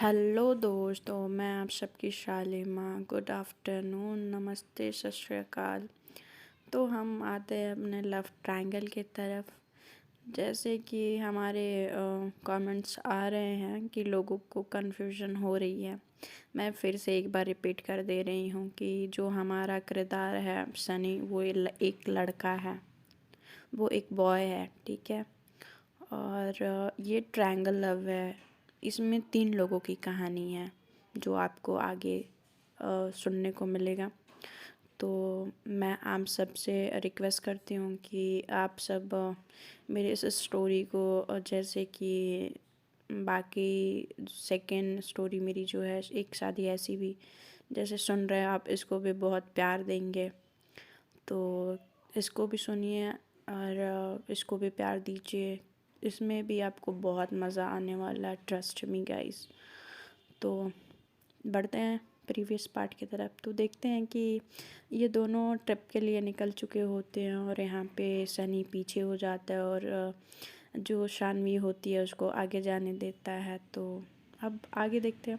Hello दोस्तों, मैं आप सबकी शालिमा। गुड आफ्टरनून, नमस्ते, सत श्री अकाल। तो हम आते हैं अपने लव ट्रायंगल की तरफ। जैसे कि हमारे कमेंट्स आ रहे हैं कि लोगों को कन्फ्यूजन हो रही है। मैं फिर से एक बार रिपीट कर दे रही हूँ कि जो हमारा किरदार है सनी, वो एक लड़का है, वो एक बॉय है, ठीक है। और ये ट्रायंगल लव है। इसमें 3 लोगों की कहानी है जो आपको आगे सुनने को मिलेगा। तो मैं आप सब से रिक्वेस्ट करती हूँ कि आप सब मेरे इस स्टोरी को जैसे कि बाकी सेकेंड स्टोरी मेरी जो है एक शादी ऐसी भी जैसे सुन रहे हैं आप, इसको भी बहुत प्यार देंगे। तो इसको भी सुनिए और इसको भी प्यार दीजिए। इसमें भी आपको बहुत मज़ा आने वाला है, ट्रस्ट मी गाइस। तो बढ़ते हैं प्रीवियस पार्ट की तरफ। तो देखते हैं कि ये दोनों ट्रिप के लिए निकल चुके होते हैं और यहाँ पे सनी पीछे हो जाता है और जो शानवी होती है उसको आगे जाने देता है। तो अब आगे देखते हैं।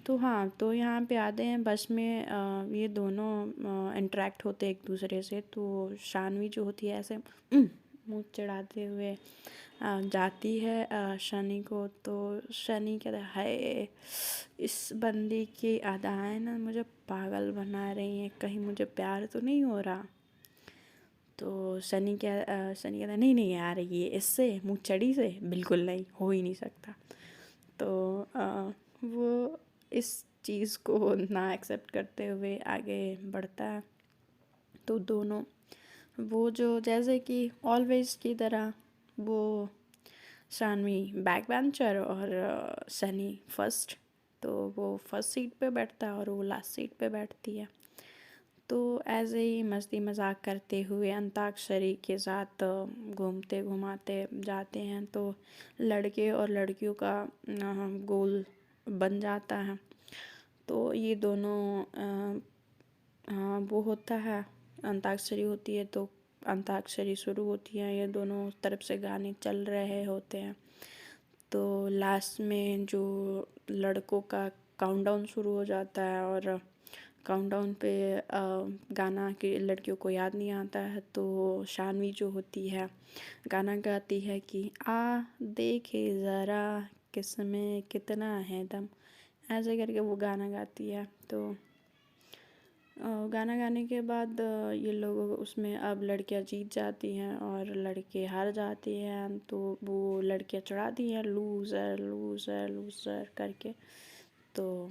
तो हाँ, तो यहाँ पे आते हैं बस में। ये दोनों इंटरेक्ट होते हैं एक दूसरे से। तो शानवी जो होती है ऐसे मुँह चढ़ाते हुए जाती है शनि को। तो शनि कहता है, हाय, इस बंदी की अदाएं ना मुझे पागल बना रही हैं, कहीं मुझे प्यार तो नहीं हो रहा। तो शनि कहता है, नहीं नहीं यार, ये इससे मुँह चढ़ी से बिल्कुल नहीं, हो ही नहीं सकता। तो वो इस चीज़ को ना एक्सेप्ट करते हुए आगे बढ़ता है। तो दोनों वो जो जैसे कि ऑलवेज की तरह वो शानवी बैक बेंचर और सनी फर्स्ट। तो वो फर्स्ट सीट पे बैठता है और वो लास्ट सीट पे बैठती है। तो ऐसे ही मस्ती मजाक करते हुए अंताक्षरी के साथ घूमते घुमाते जाते हैं। तो लड़के और लड़कियों का गोल बन जाता है। तो ये दोनों हाँ, वो होता है, अंताक्षरी होती है। तो अंताक्षरी शुरू होती है, ये दोनों तरफ से गाने चल रहे होते हैं। तो लास्ट में जो लड़कों का काउंटडाउन शुरू हो जाता है और काउंटडाउन पे गाना कि लड़कियों को याद नहीं आता है। तो शानवी जो होती है गाना गाती है कि आ देखे ज़रा किसमें कितना है दम, ऐसे करके वो गाना गाती है। तो गाना गाने के बाद ये लोग उसमें अब लड़कियां जीत जाती हैं और लड़के हार जाते हैं। तो वो लड़कियां चढ़ाती हैं लूज़र लूज़र लूज़र करके। तो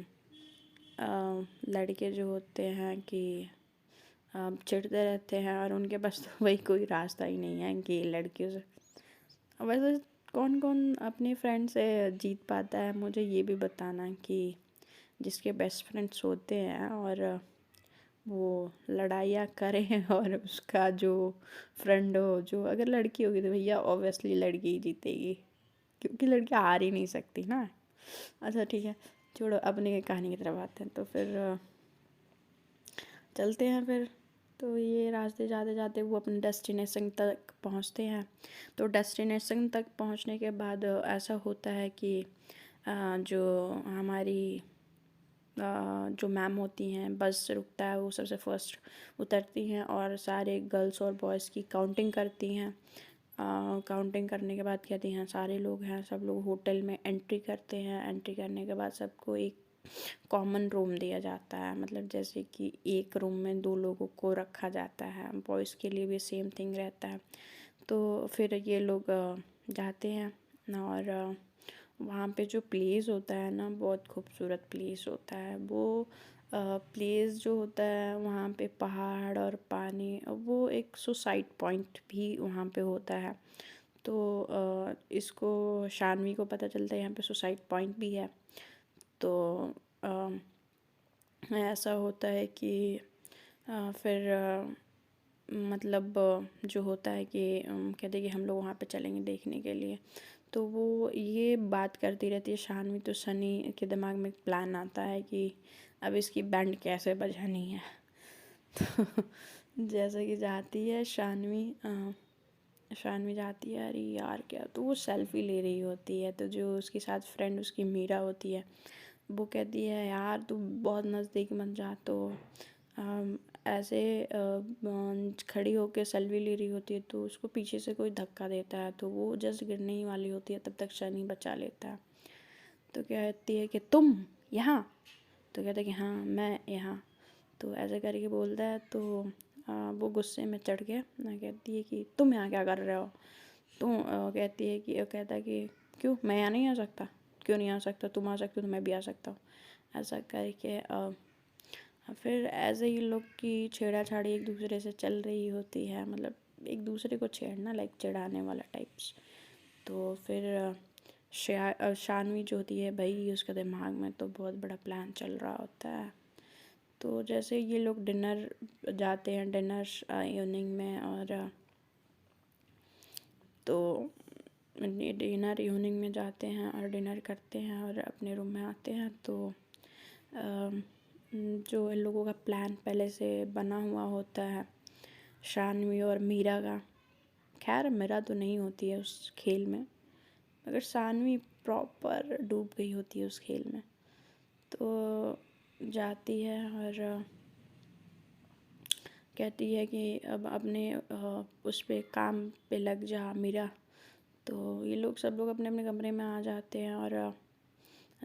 लड़के जो होते हैं कि चिढ़ते रहते हैं और उनके पास तो वही कोई रास्ता ही नहीं है कि लड़कियों से। वैसे कौन कौन अपने फ्रेंड से जीत पाता है, मुझे ये भी बताना कि जिसके बेस्ट फ्रेंड्स होते हैं और वो लड़ाइयाँ करे और उसका जो फ्रेंड हो, जो अगर लड़की होगी तो भैया ऑब्वियसली लड़की ही जीतेगी, क्योंकि लड़की हार ही नहीं सकती ना। अच्छा ठीक है, छोड़ो, अपनी कहानी की तरफ आते हैं। तो फिर चलते हैं फिर। तो ये रास्ते जाते जाते वो अपने डेस्टिनेशन तक पहुंचते हैं। तो डेस्टिनेशन तक पहुंचने के बाद ऐसा होता है कि जो हमारी जो मैम होती हैं, बस रुकता है, वो सबसे फर्स्ट उतरती हैं और सारे गर्ल्स और बॉयज़ की काउंटिंग करती हैं। काउंटिंग करने के बाद कहती हैं सारे लोग हैं, सब लोग होटल में एंट्री करते हैं। एंट्री करने के बाद सबको एक कॉमन रूम दिया जाता है, मतलब जैसे कि एक रूम में 2 लोगों को रखा जाता है। बॉयज़ के लिए भी सेम थिंग रहता है। तो फिर ये लोग जाते हैं और वहाँ पे जो प्लेस होता है ना, बहुत खूबसूरत प्लेस होता है वो। प्लेस जो होता है वहाँ पे पहाड़ और पानी, वो एक सुसाइड पॉइंट भी वहाँ पे होता है। तो इसको शानवी को पता चलता है यहाँ पे सुसाइड पॉइंट भी है। तो ऐसा होता है कि फिर मतलब जो होता है कि कहते हैं कि हम लोग वहाँ पे चलेंगे देखने के लिए। तो वो ये बात करती रहती है शानवी। तो सनी के दिमाग में एक प्लान आता है कि अब इसकी बैंड कैसे बजानी है। तो जैसे कि जाती है शानवी शानवी जाती है, अरे यार क्या, तो वो सेल्फ़ी ले रही होती है, तो जो उसके साथ फ्रेंड उसकी मीरा होती है वो कहती है यार तू बहुत नज़दीक मत जा, तो ऐसे खड़ी होकर सेल्फी ले रही होती है तो उसको पीछे से कोई धक्का देता है, तो वो जस्ट गिरने ही वाली होती है, तब तक शनि बचा लेता है। तो कहती है कि तुम यहाँ, तो कहता है कि हाँ मैं यहाँ, तो ऐसे करके बोलता है, तो वो गुस्से में चढ़ के ना कहती है कि तुम यहाँ क्या कर रहे हो, तुम कहती है कि कहता है कि क्यों मैं यहाँ नहीं आ सकता, क्यों नहीं आ सकता, तुम आ सकते हो तो मैं भी आ सकता हूँ, ऐसा करके फिर ऐसे ही लोग की छेड़ा छाड़ी एक दूसरे से चल रही होती है, मतलब एक दूसरे को छेड़ना लाइक चिढ़ाने वाला टाइप्स। तो फिर शानवी जो होती है भाई उसके दिमाग में तो बहुत बड़ा प्लान चल रहा होता है। तो जैसे ये लोग डिनर जाते हैं, डिनर इवनिंग में, और तो डिनर इवनिंग में जाते हैं और डिनर करते हैं और अपने रूम में आते हैं, तो जो इन लोगों का प्लान पहले से बना हुआ होता है शानवी और मीरा का, खैर मीरा तो नहीं होती है उस खेल में, मगर शानवी प्रॉपर डूब गई होती है उस खेल में। तो जाती है और कहती है कि अब अपने उस पे काम पे लग जा मीरा। तो ये लोग सब लोग अपने अपने कमरे में आ जाते हैं, और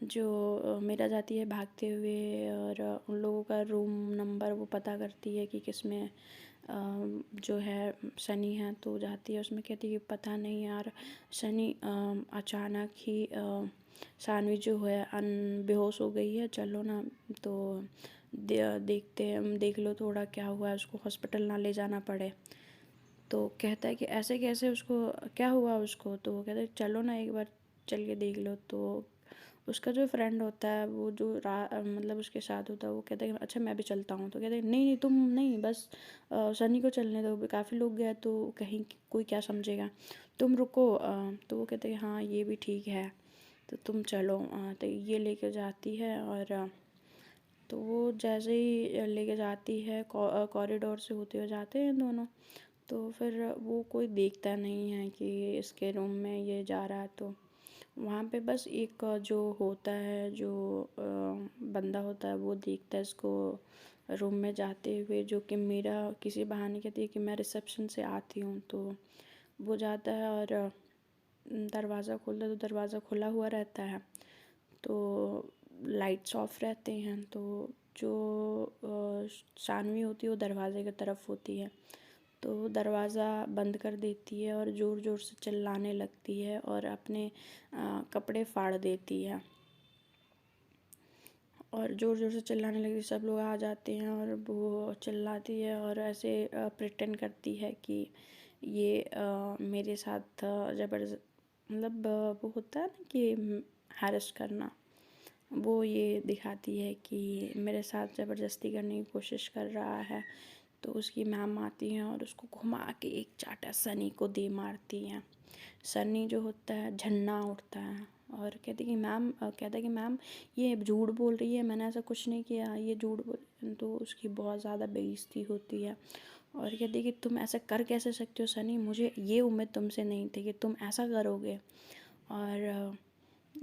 जो मीरा जाती है भागते हुए और उन लोगों का रूम नंबर वो पता करती है कि किसमें जो है सनी है, तो जाती है उसमें, कहती है कि पता नहीं यार सनी अचानक ही शानवी जो है बेहोश हो गई है, चलो ना, तो देखते हैं, देख लो थोड़ा क्या हुआ है, उसको हॉस्पिटल ना ले जाना पड़े। तो कहता है कि ऐसे कैसे, उसको क्या हुआ उसको, तो वो कहता है चलो ना एक बार चल के देख लो। तो उसका जो फ्रेंड होता है वो जो मतलब उसके साथ होता है वो कहता है कि अच्छा मैं भी चलता हूँ, तो कहते हैं नहीं नहीं तुम नहीं, बस सनी को चलने दो, काफ़ी लोग गए तो कहीं कोई क्या समझेगा, तुम रुको। तो वो कहते हैं हाँ ये भी ठीक है, तो तुम चलो। तो ये लेके जाती है, और तो वो जैसे ही लेके जाती है कॉरिडोर से होते हुए जाते हैं दोनों, तो फिर वो कोई देखता नहीं है कि इसके रूम में ये जा रहा है। तो वहाँ पे बस एक जो होता है, जो बंदा होता है वो देखता है इसको रूम में जाते हुए, जो कि मेरा किसी बहाने कहती है कि मैं रिसेप्शन से आती हूँ। तो वो जाता है और दरवाज़ा खोलता है, तो दरवाज़ा खुला हुआ रहता है, तो लाइट्स ऑफ रहते हैं। तो जो शानवी होती है वो दरवाजे की तरफ होती है, तो दरवाज़ा बंद कर देती है और ज़ोर ज़ोर से चिल्लाने लगती है और अपने कपड़े फाड़ देती है, और ज़ोर ज़ोर से चिल्लाने लगती है। सब लोग आ जाते हैं और वो चिल्लाती है और ऐसे प्रिटेंड करती है कि ये मेरे साथ ज़बरदस्त, मतलब वो होता है ना कि हैरेस करना, वो ये दिखाती है कि मेरे साथ ज़बरदस्ती करने की कोशिश कर रहा है। तो उसकी मैम आती हैं और उसको घुमा के एक चाटा सनी को दे मारती हैं। सनी जो होता है झन्ना उठता है और कहती कि मैम, कहता है कि मैम ये झूठ बोल रही है, मैंने ऐसा कुछ नहीं किया, ये झूठ बोल। तो उसकी बहुत ज़्यादा बेइज्जती होती है और कहती कि तुम ऐसा कर कैसे सकते हो सनी, मुझे ये उम्मीद तुमसे नहीं थी कि तुम ऐसा करोगे। और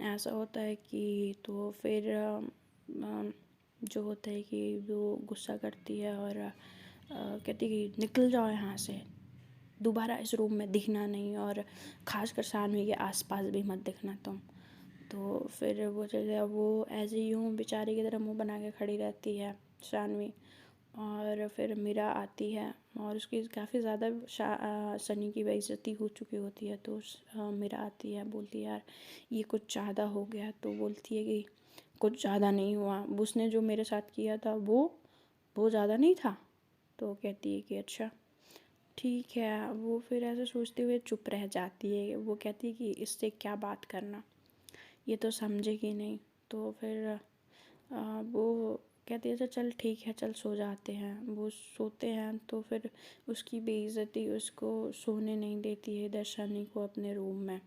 ऐसा होता है कि तो फिर जो होता है कि वो गुस्सा करती है और कहती कि निकल जाओ यहाँ से, दोबारा इस रूम में दिखना नहीं, और ख़ासकर शानवी के आसपास भी मत दिखना तुम। तो फिर वो चले, वो ऐसे ही यूँ बेचारी की तरह मुंह बना के खड़ी रहती है शानवी। और फिर मीरा आती है और उसकी काफ़ी ज़्यादा सनी की बेइज्जती हो चुकी होती है, तो मीरा आती है, बोलती है यार ये कुछ ज़्यादा हो गया। तो बोलती है कि कुछ ज़्यादा नहीं हुआ, उसने जो मेरे साथ किया था वो ज़्यादा नहीं था। तो कहती है कि अच्छा ठीक है। वो फिर ऐसे सोचते हुए चुप रह जाती है, वो कहती है कि इससे क्या बात करना, ये तो समझेगी नहीं। तो फिर वो कहती है अच्छा चल ठीक है, चल सो जाते हैं। वो सोते हैं, तो फिर उसकी बेइज्जती उसको सोने नहीं देती है दर्शनी को अपने रूम में,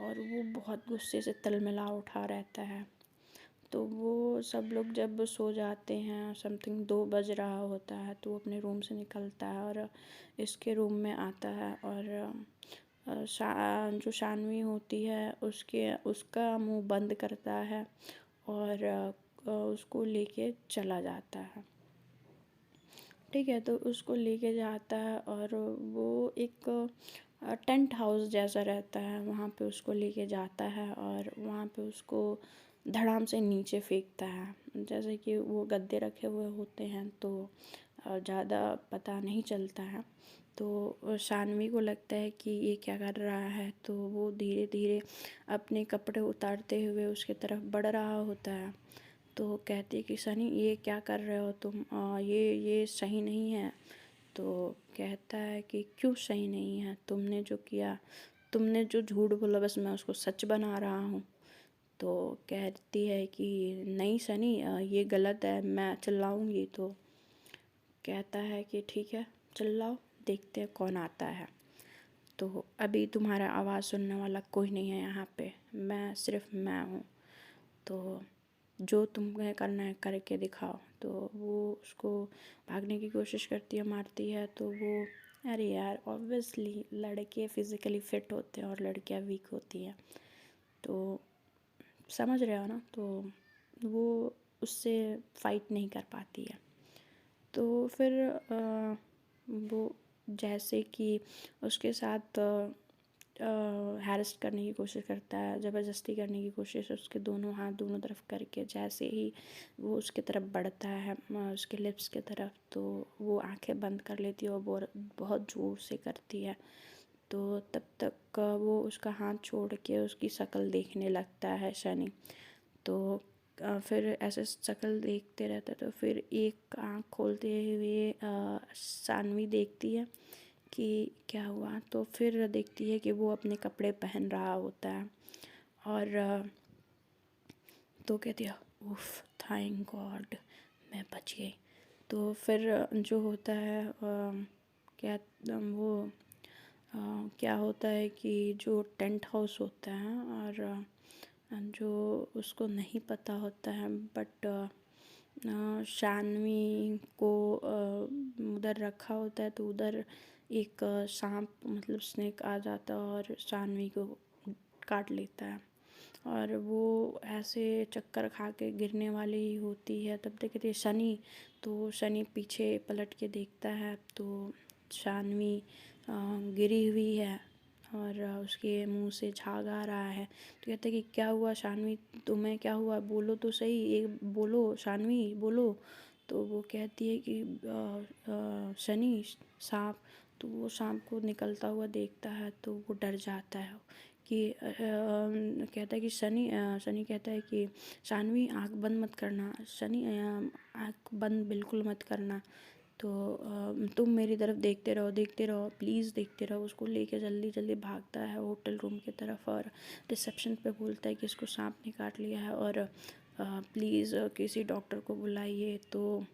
और वो बहुत गुस्से से तिलमिला उठा रहता है। तो वो सब लोग जब सो जाते हैं, समथिंग 2 बज रहा होता है, तो वो अपने रूम से निकलता है और इसके रूम में आता है और जो शानवी होती है उसका मुंह बंद करता है और उसको लेके चला जाता है। ठीक है, तो उसको लेके जाता है और वो एक टेंट हाउस जैसा रहता है, वहाँ पे उसको लेके जाता है और वहाँ पे उसको धड़ाम से नीचे फेंकता है। जैसे कि वो गद्दे रखे हुए होते हैं तो ज़्यादा पता नहीं चलता है। तो शानवी को लगता है कि ये क्या कर रहा है, तो वो धीरे धीरे अपने कपड़े उतारते हुए उसके तरफ बढ़ रहा होता है। तो कहती है कि सनी ये क्या कर रहे हो तुम, ये सही नहीं है। तो कहता है कि क्यों सही नहीं है, तुमने जो किया, तुमने जो झूठ बोला बस मैं उसको सच बना रहा हूँ। तो कहती है कि नहीं सनी, ये गलत है, मैं चिल्लाऊंगी। तो कहता है कि ठीक है चिल्लाओ, देखते हैं कौन आता है। तो अभी तुम्हारा आवाज़ सुनने वाला कोई नहीं है यहाँ पे, मैं सिर्फ मैं हूँ। तो जो तुम्हें करना है करके दिखाओ। तो वो उसको भागने की कोशिश करती है, मारती है। तो वो, अरे यार ऑब्वियसली लड़के फिज़िकली फ़िट होते हैं और लड़कियां वीक होती हैं, तो समझ रहे हो ना। तो वो उससे फाइट नहीं कर पाती है। तो फिर वो जैसे कि उसके साथ हैरेस करने की कोशिश करता है, ज़बरदस्ती करने की कोशिश, उसके दोनों हाथ दोनों तरफ करके जैसे ही वो उसके तरफ बढ़ता है, उसके लिप्स के तरफ, तो वो आंखें बंद कर लेती है और बहुत ज़ोर से करती है। तो तब तक वो उसका हाथ छोड़ के उसकी शक्ल देखने लगता है शनि। तो फिर ऐसे शक्ल देखते रहता है। तो फिर एक आँख खोलते हुए सानवी देखती है कि क्या हुआ। तो फिर देखती है कि वो अपने कपड़े पहन रहा होता है और तो कहती है उफ थैंक गॉड मैं बच गई। तो फिर जो होता है क्या वो क्या होता है कि जो टेंट हाउस होता है और जो उसको नहीं पता होता है, बट शानवी को उधर रखा होता है, तो उधर एक सांप मतलब स्नेक आ जाता है और शानवी को काट लेता है और वो ऐसे चक्कर खा के गिरने वाली ही होती है। तब तक कहती है शनि। तो शनि पीछे पलट के देखता है तो शानवी गिरी हुई है और उसके मुंह से झाग आ रहा है। तो कहते हैं कि क्या हुआ शानवी, तुम्हें क्या हुआ, बोलो तो सही, एक बोलो शानवी बोलो। तो वो कहती है कि शनि सांप। तो वो सांप को निकलता हुआ देखता है तो वो डर जाता है कि कहता है कि शनि कहता है कि शानवी आँख बंद मत करना, शनि आँख बंद बिल्कुल मत करना। तो तुम मेरी तरफ देखते रहो प्लीज़ देखते रहो। उसको लेके जल्दी जल्दी भागता है होटल रूम की तरफ और रिसेप्शन पे बोलता है कि इसको सांप ने काट लिया है और प्लीज़ किसी डॉक्टर को बुलाइए। तो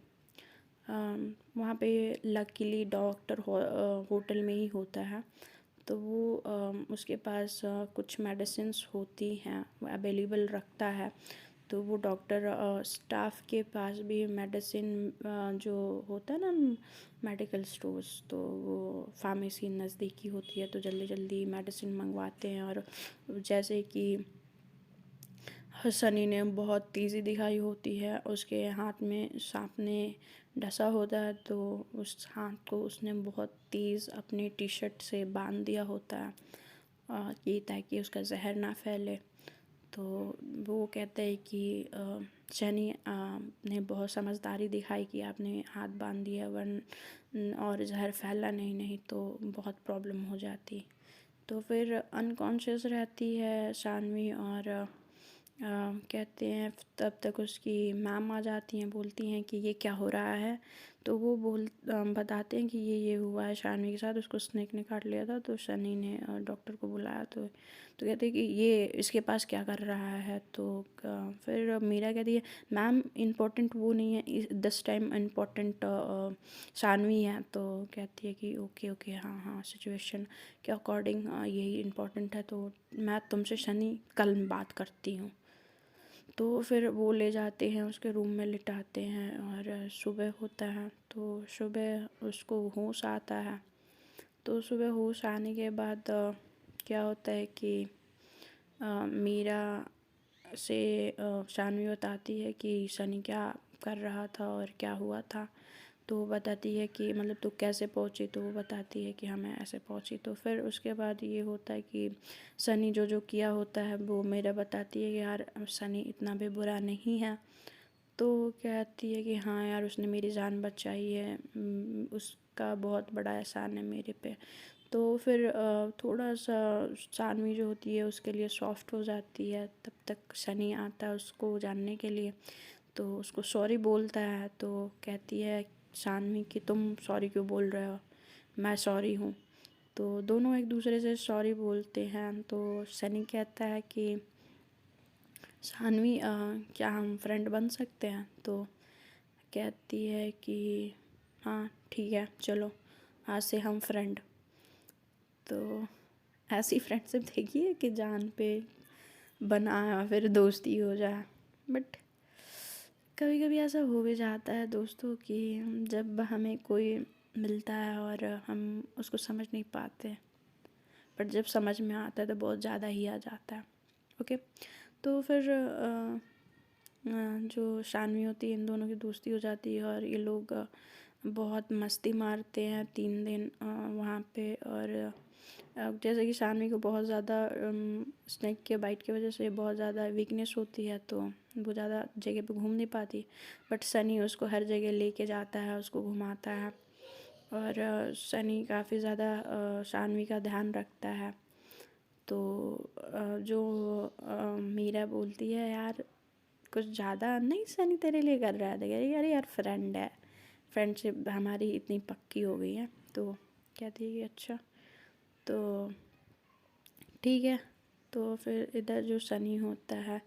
वहाँ पे लकीली डॉक्टर होटल में ही होता है। तो वो उसके पास कुछ मेडिसिन्स होती हैं अवेलेबल रखता है। तो वो डॉक्टर स्टाफ के पास भी मेडिसिन जो होता है ना मेडिकल स्टोर्स, तो वो फार्मेसी नज़दीकी होती है, तो जल्दी जल्दी मेडिसिन मंगवाते हैं। और जैसे कि सनी ने बहुत तेज़ी दिखाई होती है, उसके हाथ में सांप ने डसा होता है, तो उस हाथ को उसने बहुत तेज़ अपनी टी शर्ट से बांध दिया होता है कि ताकि उसका जहर ना फैले। तो वो कहते हैं कि शनि ने बहुत समझदारी दिखाई कि आपने हाथ बांध दिया, वरन और जहर फैला नहीं तो बहुत प्रॉब्लम हो जाती। तो फिर अनकॉन्शियस रहती है शानवी और कहते हैं तब तक उसकी मैम आ जाती हैं, बोलती हैं कि ये क्या हो रहा है। तो वो बताते हैं कि ये हुआ है शानवी के साथ, उसको स्नेक ने काट लिया था। तो शनि ने डॉक्टर को बुलाया तो कहते हैं कि ये इसके पास क्या कर रहा है। तो फिर मीरा कहती है मैम इम्पोर्टेंट वो नहीं है, दिस टाइम इम्पोर्टेंट शानवी है। तो कहती है कि ओके ओके हाँ हाँ सिचुएशन के अकॉर्डिंग यही इम्पोर्टेंट है, तो मैं तुमसे शनि कल बात करती हूँ। तो फिर वो ले जाते हैं, उसके रूम में लिटाते हैं और सुबह होता है तो सुबह उसको होश आता है। तो सुबह होश आने के बाद क्या होता है कि मीरा से शानवी बताती है कि सनी क्या कर रहा था और क्या हुआ था। तो वो बताती है कि मतलब तू कैसे पहुंची, तो वो बताती है कि हाँ मैं ऐसे पहुंची। तो फिर उसके बाद ये होता है कि सनी जो जो किया होता है वो मीरा बताती है कि यार सनी इतना भी बुरा नहीं है। तो कहती है कि हाँ यार उसने मेरी जान बचाई है, उसका बहुत बड़ा एहसान है मेरे पे। तो फिर थोड़ा सा शानवी जो होती है उसके लिए सॉफ्ट हो जाती है। तब तक सनी आता है उसको जानने के लिए, तो उसको सॉरी बोलता है। तो कहती है शानवी कि तुम सॉरी क्यों बोल रहे हो, मैं सॉरी हूँ। तो दोनों एक दूसरे से सॉरी बोलते हैं। तो सनी कहता है कि शानवी क्या हम फ्रेंड बन सकते हैं। तो कहती है कि हाँ ठीक है चलो, आज से हम फ्रेंड। तो ऐसी फ्रेंडशिप देखिए कि जान पे बनाया फिर दोस्ती हो जाए। बट कभी कभी ऐसा हो भी जाता है दोस्तों कि जब हमें कोई मिलता है और हम उसको समझ नहीं पाते, बट जब समझ में आता है तो बहुत ज़्यादा ही आ जाता है। ओके, तो फिर जो शानवी होती है इन दोनों की दोस्ती हो जाती है और ये लोग बहुत मस्ती मारते हैं 3 दिन वहाँ पे। और जैसे कि शानवी को बहुत ज़्यादा स्नेक के बाइट की वजह से बहुत ज़्यादा वीकनेस होती है, तो वो ज़्यादा जगह पे घूम नहीं पाती। बट सनी उसको हर जगह लेके जाता है, उसको घुमाता है और सनी काफ़ी ज़्यादा शानवी का ध्यान रखता है। तो जो मीरा बोलती है यार कुछ ज़्यादा नहीं सनी तेरे लिए कर रहा है, तो यार यार फ्रेंड है, फ्रेंडशिप हमारी इतनी पक्की हो गई है। तो कहती है कि अच्छा तो ठीक है। तो फिर इधर जो सनी होता है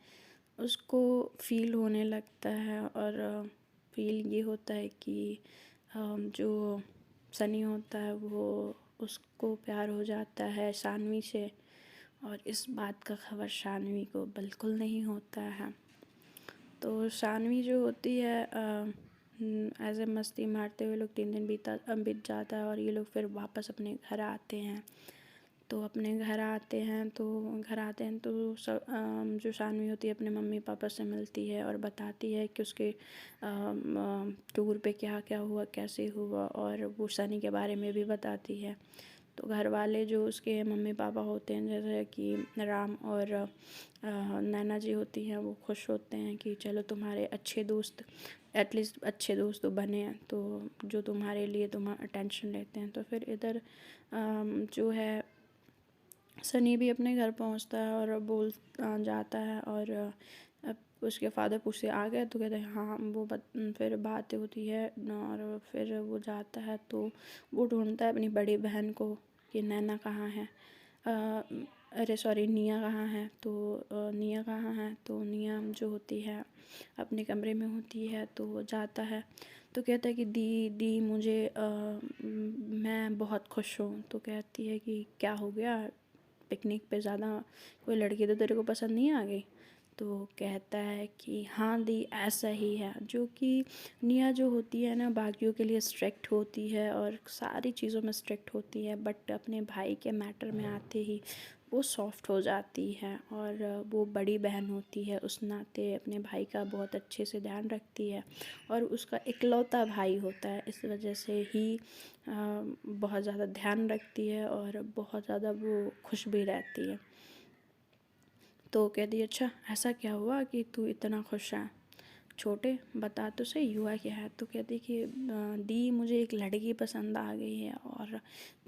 उसको फील होने लगता है और फील ये होता है कि जो सनी होता है वो उसको प्यार हो जाता है शानवी से, और इस बात का खबर शानवी को बिल्कुल नहीं होता है। तो शानवी जो होती है ऐसे मस्ती मारते हुए लोग 3 दिन बीत जाता है और ये लोग फिर वापस अपने घर आते हैं। तो अपने घर आते हैं तो सब जो शानवी होती है अपने मम्मी पापा से मिलती है और बताती है कि उसके टूर पे क्या क्या हुआ, कैसे हुआ, और वो सनी के बारे में भी बताती है। तो घर वाले जो उसके मम्मी पापा होते हैं जैसे कि राम और नैना जी होती हैं, वो खुश होते हैं कि चलो तुम्हारे अच्छे दोस्त, एटलीस्ट अच्छे दोस्त तो बने हैं, तो जो तुम्हारे लिए तुम्हारा टेंशन लेते हैं। तो फिर इधर जो है सनी भी अपने घर पहुंचता है और बोल जाता है और अब उसके फादर पूछते आ गए, तो कहते हैं हाँ। फिर बात होती है और फिर वो जाता है तो वो ढूंढता है अपनी बड़ी बहन को कि नैना कहाँ है, अरे सॉरी निया कहाँ है। तो निया कहाँ है, तो निया जो होती है अपने कमरे में होती है। तो वो जाता है तो कहता है कि दी दी मुझे मैं बहुत खुश हूँ। तो कहती है कि क्या हो गया, पिकनिक पे ज़्यादा कोई लड़की तो तेरे को पसंद नहीं आ गई। तो कहता है कि हाँ दी ऐसा ही है, जो कि निया जो होती है ना बाकियों के लिए स्ट्रिक्ट होती है और सारी चीज़ों में स्ट्रिक्ट होती है, बट अपने भाई के मैटर में आते ही वो सॉफ्ट हो जाती है और वो बड़ी बहन होती है, उस नाते अपने भाई का बहुत अच्छे से ध्यान रखती है और उसका इकलौता भाई होता है, इस वजह से ही बहुत ज़्यादा ध्यान रखती है और बहुत ज़्यादा वो खुश भी रहती है। तो कहती है अच्छा ऐसा क्या हुआ कि तू इतना खुश है, छोटे बता तो सही हुआ क्या है। तो कहती कि दी मुझे एक लड़की पसंद आ गई है और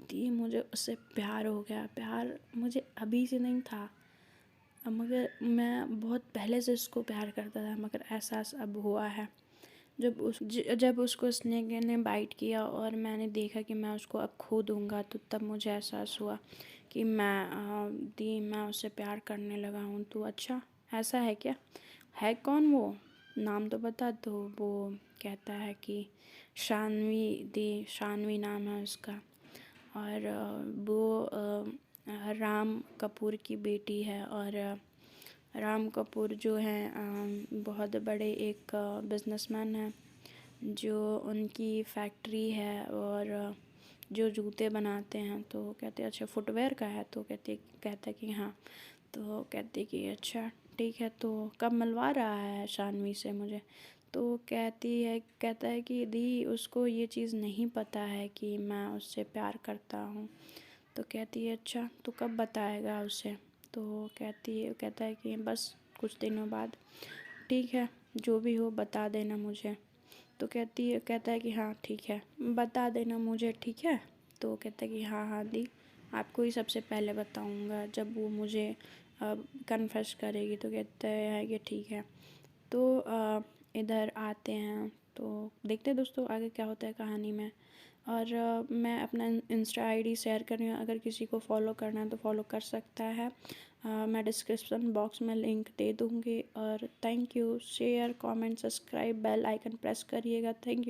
दी मुझे उससे प्यार हो गया। प्यार मुझे अभी से नहीं था, मगर मैं बहुत पहले से उसको प्यार करता था, मगर एहसास अब हुआ है जब उसको स्नेक ने बाइट किया और मैंने देखा कि मैं उसको अब खो दूँगा, तो तब मुझे एहसास हुआ कि मैं उससे प्यार करने लगा हूँ। तो अच्छा ऐसा है क्या, है कौन वो, नाम तो बता। तो वो कहता है कि शानवी नाम है उसका, और वो राम कपूर की बेटी है और राम कपूर जो हैं बहुत बड़े एक बिजनेसमैन हैं, जो उनकी फैक्ट्री है और जो जूते बनाते हैं। तो कहते अच्छा फुटवेयर का है, तो कहता है कि हाँ। तो कहती कि अच्छा ठीक है, तो कब मिलवा रहा है शानवी से मुझे। तो कहता है कि दी उसको ये चीज़ नहीं पता है कि मैं उससे प्यार करता हूँ। तो कहती है अच्छा तो कब बताएगा उसे। तो कहता है कि बस कुछ दिनों बाद। ठीक है, जो भी हो बता देना मुझे। तो कहता है कि हाँ ठीक है, बता देना मुझे, ठीक है। तो कहता है कि हाँ हाँ दी, आपको ही सबसे पहले बताऊंगा जब वो मुझे कन्फेस करेगी। तो कहता है कि ठीक है। तो इधर आते हैं, तो देखते हैं दोस्तों आगे क्या होता है कहानी में। और मैं अपना इंस्टा आईडी शेयर कर रही हूँ, अगर किसी को फॉलो करना है तो फॉलो कर सकता है। मैं डिस्क्रिप्शन बॉक्स में लिंक दे दूँगी। और thank you, share comment subscribe bell icon press करिएगा। Thank you.